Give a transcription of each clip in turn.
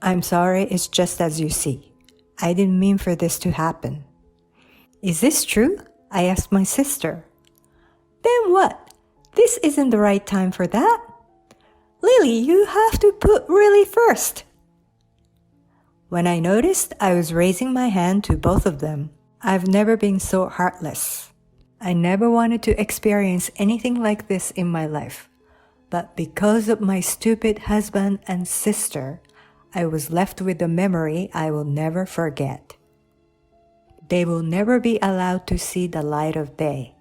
I'm sorry, it's just as you see. I didn't mean for this to happen. Is this true? I asked my sister. Then what? This isn't the right time for that. Lily, you have to put really first. When I noticed, I was raising my hand to both of them. I've never been so heartless. I never wanted to experience anything like this in my life. But because of my stupid husband and sister, I was left with a memory I will never forget. They will never be allowed to see the light of day.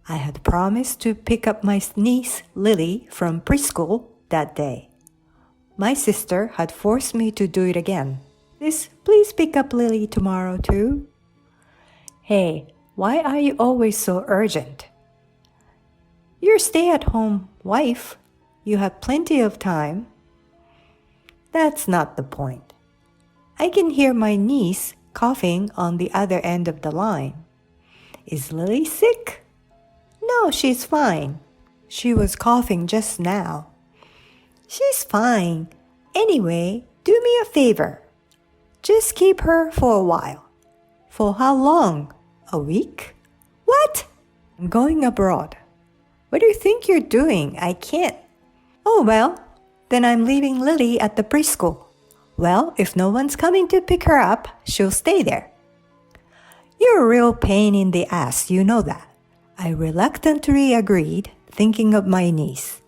I had promised to pick up my niece, Lily, from preschool that day. My sister had forced me to do it again. Please pick up Lily tomorrow too. Hey, why are you always so urgent? You're a stay-at-home wife. You have plenty of time. That's not the point. I can hear my niece coughing on the other end of the line. Is Lily sick? No, she's fine. She was coughing just now. She's fine. Anyway, do me a favor. Just keep her for a while. For how long? A week? What? I'm going abroad. What do you think you're doing? I can't. Oh, well, then I'm leaving Lily at the preschool. Well, if no one's coming to pick her up, she'll stay there. You're a real pain in the ass, you know that. I reluctantly agreed, thinking of my niece.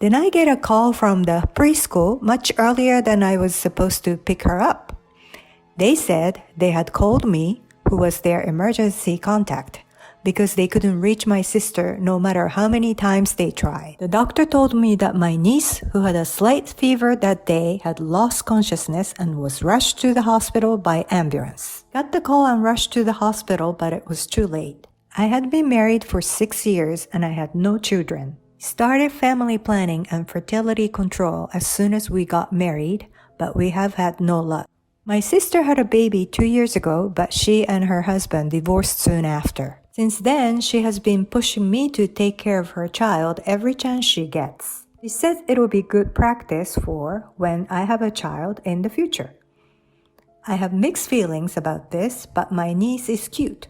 Then I get a call from the preschool much earlier than I was supposed to pick her up. They said they had called me, who was their emergency contact, because they couldn't reach my sister no matter how many times they tried. The doctor told me that my niece, who had a slight fever that day, had lost consciousness and was rushed to the hospital by ambulance. Got the call and rushed to the hospital, but it was too late. I had been married for 6 years and I had no children. Started family planning and fertility control as soon as we got married, but we have had no luck. My sister had a baby 2 years ago, but she and her husband divorced soon after. Since then, she has been pushing me to take care of her child every chance she gets. She says it will be good practice for when I have a child in the future. I have mixed feelings about this, but my niece is cute.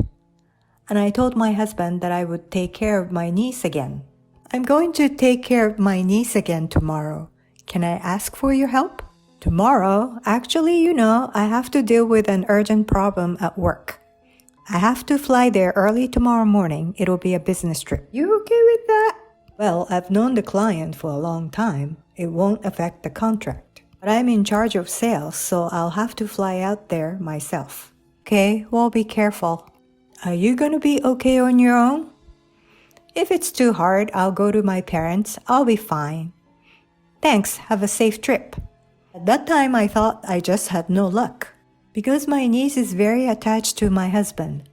And I told my husband that I would take care of my niece again. I'm going to take care of my niece again tomorrow. Can I ask for your help? Tomorrow? Actually, I have to deal with an urgent problem at work. I have to fly there early tomorrow morning. It'll be a business trip. You okay with that? Well, I've known the client for a long time. It won't affect the contract. But I'm in charge of sales, so I'll have to fly out there myself. Okay, well, be careful. Are you gonna be okay on your own? If it's too hard, I'll go to my parents. I'll be fine. Thanks, have a safe trip. At that time, I thought I just had no luck. Because my niece is very attached to my husband.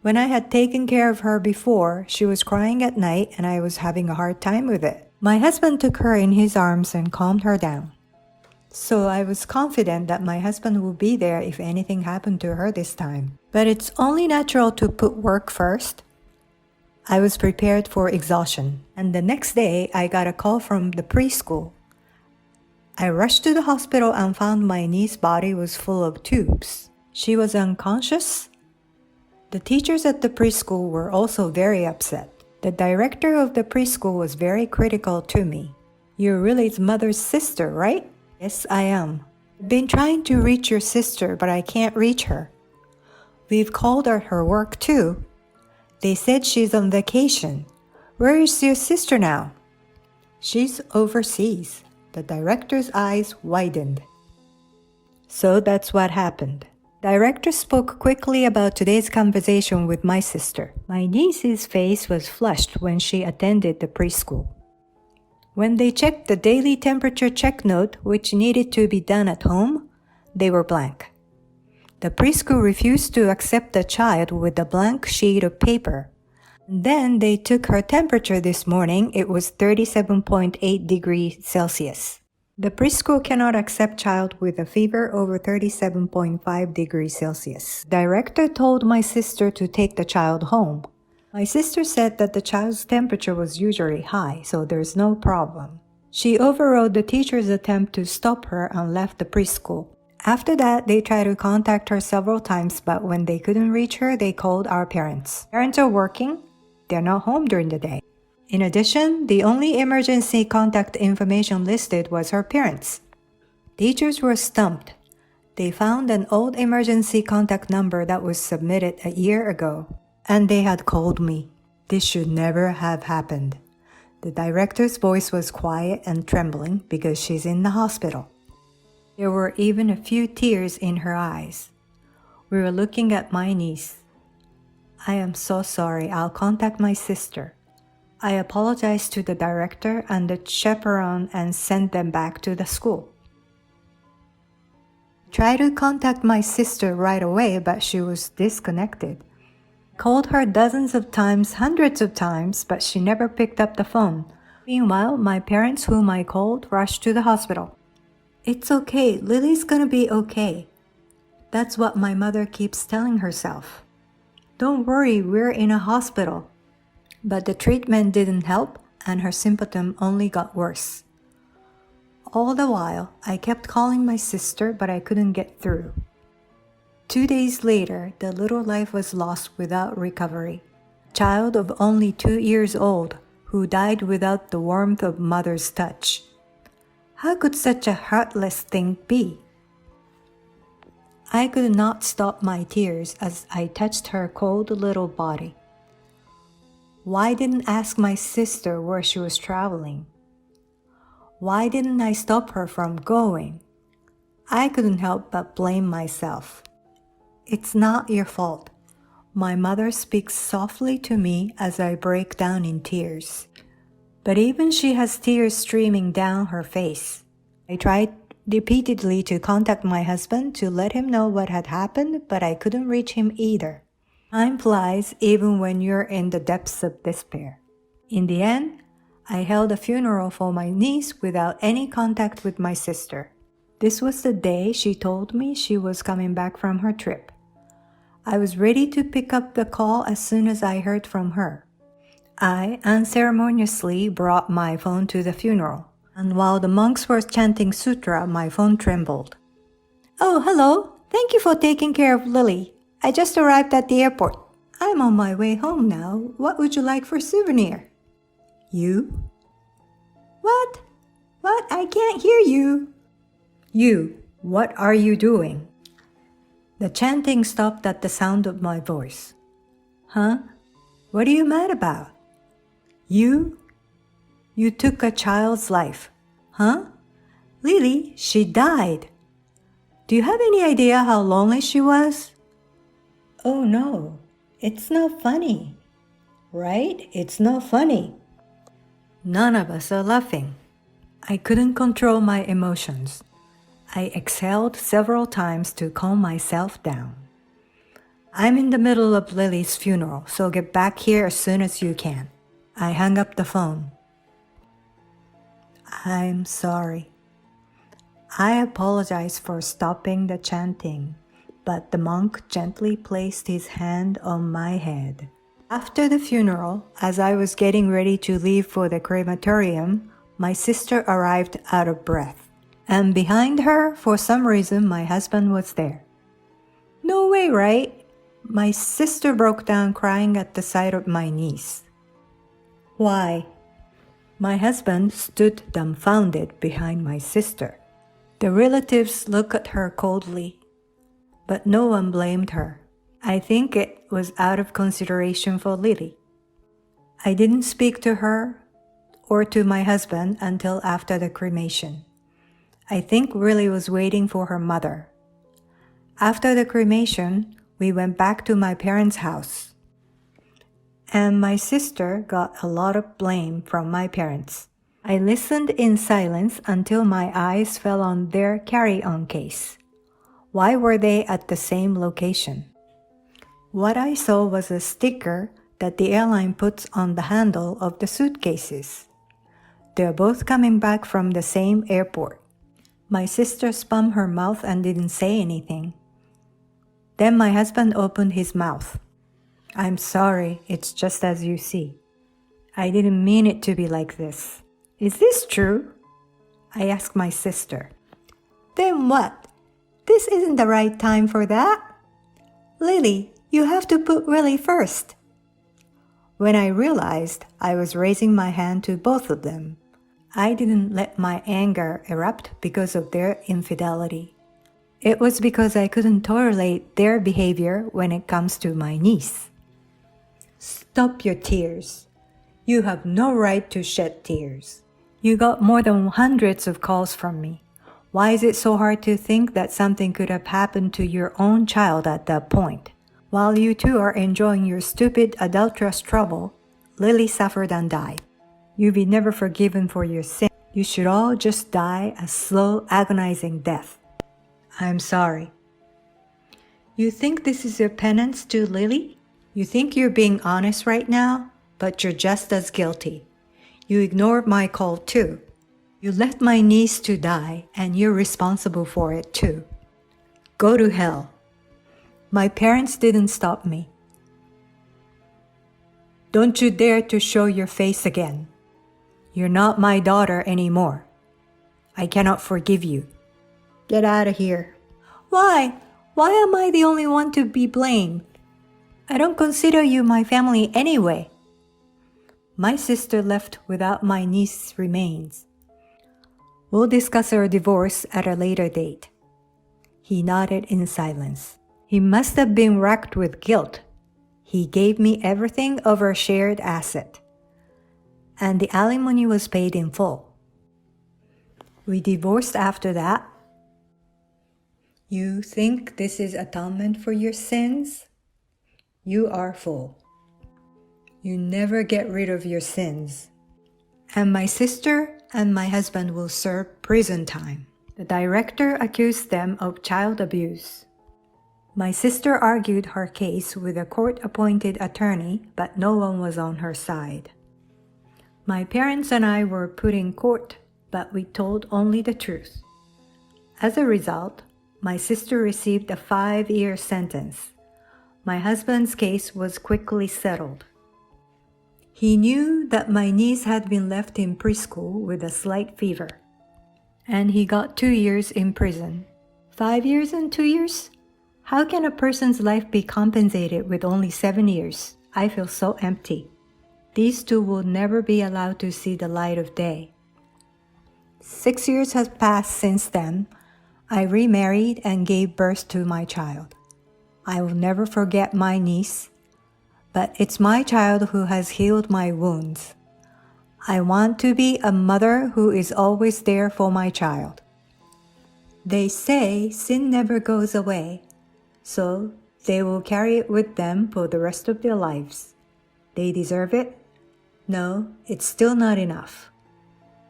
When I had taken care of her before, she was crying at night and I was having a hard time with it. My husband took her in his arms and calmed her down. So I was confident that my husband would be there if anything happened to her this time. But it's only natural to put work first. I was prepared for exhaustion, and the next day I got a call from the preschool. I rushed to the hospital and found my niece's body was full of tubes. She was unconscious. The teachers at the preschool were also very upset. The director of the preschool was very critical to me. You're Lily's mother's sister, right? Yes, I am. I've been trying to reach your sister, but I can't reach her. We've called her at her work too. They said she's on vacation. Where is your sister now? She's overseas. The director's eyes widened. So that's what happened. Director spoke quickly about today's conversation with my sister. My niece's face was flushed when she attended the preschool. When they checked the daily temperature check note, which needed to be done at home, they were blank. The preschool refused to accept the child with a blank sheet of paper. Then they took her temperature this morning. It was 37.8 degrees Celsius. The preschool cannot accept child with a fever over 37.5 degrees Celsius. Director told my sister to take the child home. My sister said that the child's temperature was usually high, so there's no problem. She overrode the teacher's attempt to stop her and left the preschool. After that, they tried to contact her several times, but when they couldn't reach her, they called our parents. Parents are working. They're not home during the day. In addition, the only emergency contact information listed was her parents. Teachers were stumped. They found an old emergency contact number that was submitted a year ago, and they had called me. This should never have happened. The director's voice was quiet and trembling because she's in the hospital. There were even a few tears in her eyes. We were looking at my niece. I am so sorry. I'll contact my sister. I apologized to the director and the chaperone and sent them back to the school. Tried to contact my sister right away, but she was disconnected. Called her dozens of times, hundreds of times, but she never picked up the phone. Meanwhile, my parents, whom I called, rushed to the hospital. It's okay. Lily's gonna be okay. That's what my mother keeps telling herself. Don't worry, we're in a hospital. But the treatment didn't help, and her symptom only got worse. All the while, I kept calling my sister, but I couldn't get through. 2 days later, the little life was lost without recovery. Child of only 2 years old, who died without the warmth of mother's touch. How could such a heartless thing be? I could not stop my tears as I touched her cold little body. Why didn't I ask my sister where she was traveling? Why didn't I stop her from going? I couldn't help but blame myself. It's not your fault. My mother speaks softly to me as I break down in tears. But even she has tears streaming down her face. I tried repeatedly to contact my husband to let him know what had happened, but I couldn't reach him either. Time flies even when you're in the depths of despair. In the end, I held a funeral for my niece without any contact with my sister. This was the day she told me she was coming back from her trip. I was ready to pick up the call as soon as I heard from her. I unceremoniously brought my phone to the funeral, and while the monks were chanting sutra, my phone trembled. Oh, hello. Thank you for taking care of Lily. I just arrived at the airport. I'm on my way home now. What would you like for souvenir? You? What? What? I can't hear you. You, what are you doing? The chanting stopped at the sound of my voice. Huh? What are you mad about? You took a child's life. Huh? Lily, she died. Do you have any idea how lonely she was? Oh no, it's not funny. Right? It's not funny. None of us are laughing. I couldn't control my emotions. I exhaled several times to calm myself down. I'm in the middle of Lily's funeral, so get back here as soon as you can. I hung up the phone. I'm sorry. I apologize for stopping the chanting, but the monk gently placed his hand on my head. After the funeral, as I was getting ready to leave for the crematorium, my sister arrived out of breath. And behind her, for some reason, my husband was there. No way, right? My sister broke down crying at the sight of my niece. Why? My husband stood dumbfounded behind my sister. The relatives looked at her coldly, but no one blamed her. I think it was out of consideration for Lily. I didn't speak to her or to my husband until after the cremation. I think Lily was waiting for her mother. After the cremation, we went back to my parents' house. And my sister got a lot of blame from my parents. I listened in silence until my eyes fell on their carry-on case. Why were they at the same location? What I saw was a sticker that the airline puts on the handle of the suitcases. They're both coming back from the same airport. My sister spun her mouth and didn't say anything. Then my husband opened his mouth. I'm sorry, it's just as you see. I didn't mean it to be like this. Is this true? I asked my sister. Then what? This isn't the right time for that. Lily, you have to put Willie first. When I realized I was raising my hand to both of them, I didn't let my anger erupt because of their infidelity. It was because I couldn't tolerate their behavior when it comes to my niece. Stop your tears. You have no right to shed tears. You got more than hundreds of calls from me. Why is it so hard to think that something could have happened to your own child at that point? While you two are enjoying your stupid adulterous trouble, Lily suffered and died. You'll be never forgiven for your sin. You should all just die a slow, agonizing death. I'm sorry. You think this is your penance to Lily? You think you're being honest right now, but you're just as guilty. You ignored my call too. You let my niece to die, and you're responsible for it too. Go to hell. My parents didn't stop me. Don't you dare to show your face again. You're not my daughter anymore. I cannot forgive you. Get out of here. Why? Why am I the only one to be blamed? I don't consider you my family anyway. My sister left without my niece's remains. We'll discuss our divorce at a later date. He nodded in silence. He must have been racked with guilt. He gave me everything of our shared asset, and the alimony was paid in full. We divorced after that. You think this is atonement for your sins? You are full. You never get rid of your sins. And my sister and my husband will serve prison time. The director accused them of child abuse. My sister argued her case with a court-appointed attorney, but no one was on her side. My parents and I were put in court, but we told only the truth. As a result, my sister received a 5-year sentence. My husband's case was quickly settled. He knew that my niece had been left in preschool with a slight fever, and he got 2 years in prison. 5 years and 2 years? How can a person's life be compensated with only 7 years? I feel so empty. These two will never be allowed to see the light of day. 6 years has passed since then. I remarried and gave birth to my child. I will never forget my niece, but it's my child who has healed my wounds. I want to be a mother who is always there for my child. They say sin never goes away, so they will carry it with them for the rest of their lives. They deserve it? No, it's still not enough.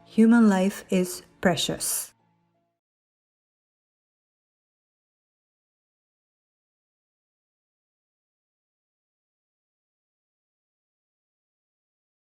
Human life is precious.